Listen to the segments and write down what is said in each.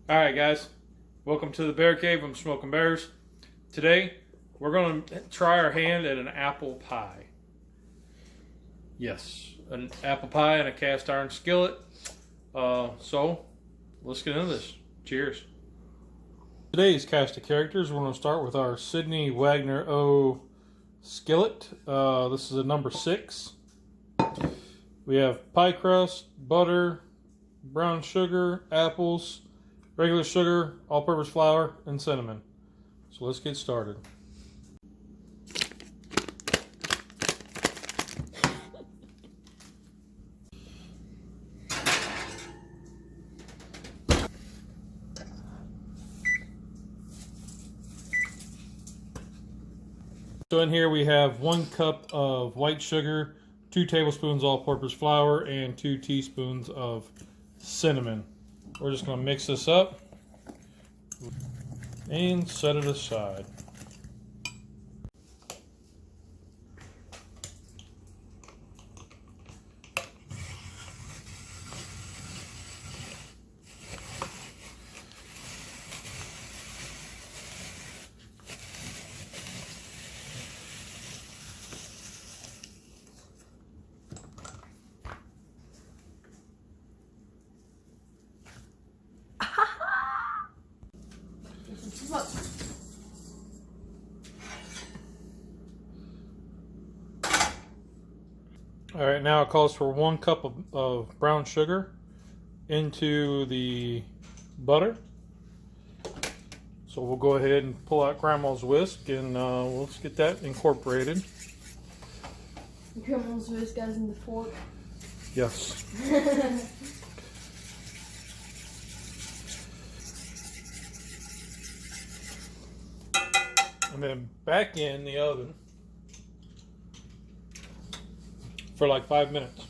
Alright guys, welcome to the Bear Cave. I'm Smoking Bears. Today, we're going to try our hand at an apple pie. Yes, an apple pie in a cast iron skillet. So, let's get into this. Cheers. Today's cast of characters, we're going to start with our Sydney Wagner O skillet. This is a number 6. We have pie crust, butter, brown sugar, apples, regular sugar, all-purpose flour, and cinnamon. So let's get started. So in here we have 1 cup of white sugar, 2 tablespoons all-purpose flour, and 2 teaspoons of cinnamon. We're just going to mix this up and set it aside. Alright, now it calls for 1 cup of brown sugar into the butter. So we'll go ahead and pull out Grandma's whisk and let's get that incorporated. Grandma's whisk goes in the fork? Yes. And then back in the oven for like 5 minutes.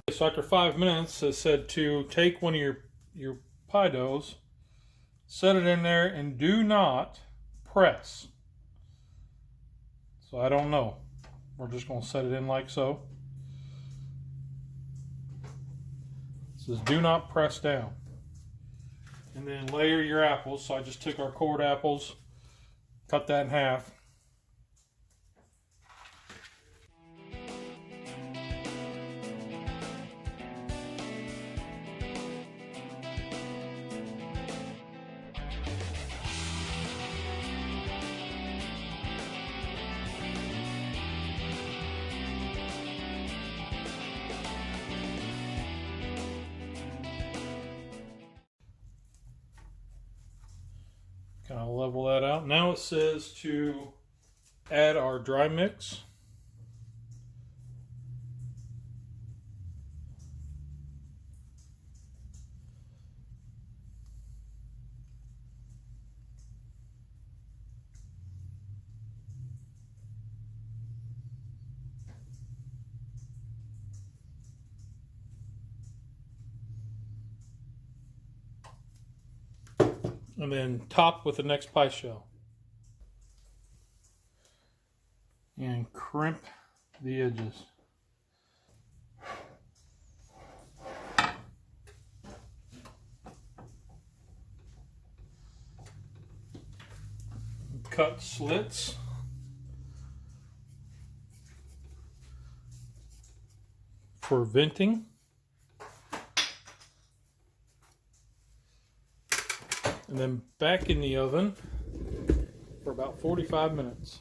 So after 5 minutes, it said to take one of your pie doughs, set it in there, and do not press. So I don't know. We're just going to set it in like so. It says do not press down. And then layer your apples. So I just took our cord apples, cut that in half. Kind of level that out. Now it says to add our dry mix. And then top with the next pie shell. And crimp the edges. Cut slits. For venting. And then back in the oven for about 45 minutes.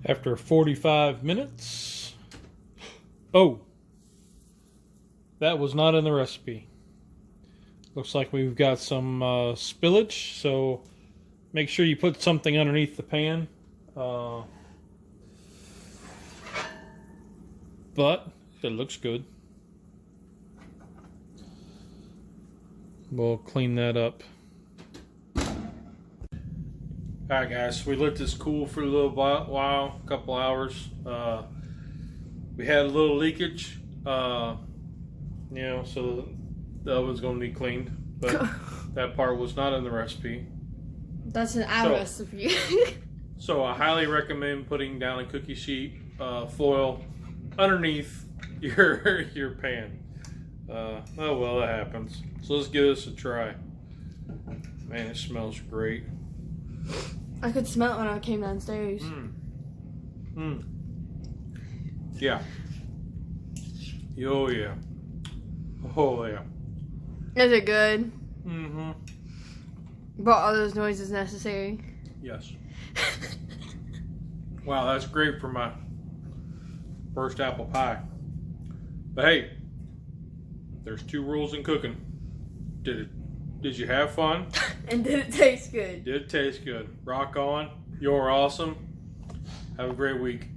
After 45 minutes, oh, that was not in the recipe. Looks like we've got some spillage, so make sure you put something underneath the pan. But it looks good. We'll clean that up. Alright guys, we let this cool for a little while, a couple hours. We had a little leakage, so the oven's going to be cleaned, but that part was not in the recipe. That's an ad recipe. So I highly recommend putting down a cookie sheet foil underneath your pan. Oh well, that happens. So let's give this a try. Man, it smells great. I could smell it when I came downstairs. Yeah. Oh yeah. Oh yeah. Is it good? Mm-hmm. But all those noises necessary? Yes. Wow, that's great for my first apple pie. But hey, there's 2 rules in cooking. Did you have fun? And did it taste good? Did it taste good? Rock on. You're awesome. Have a great week.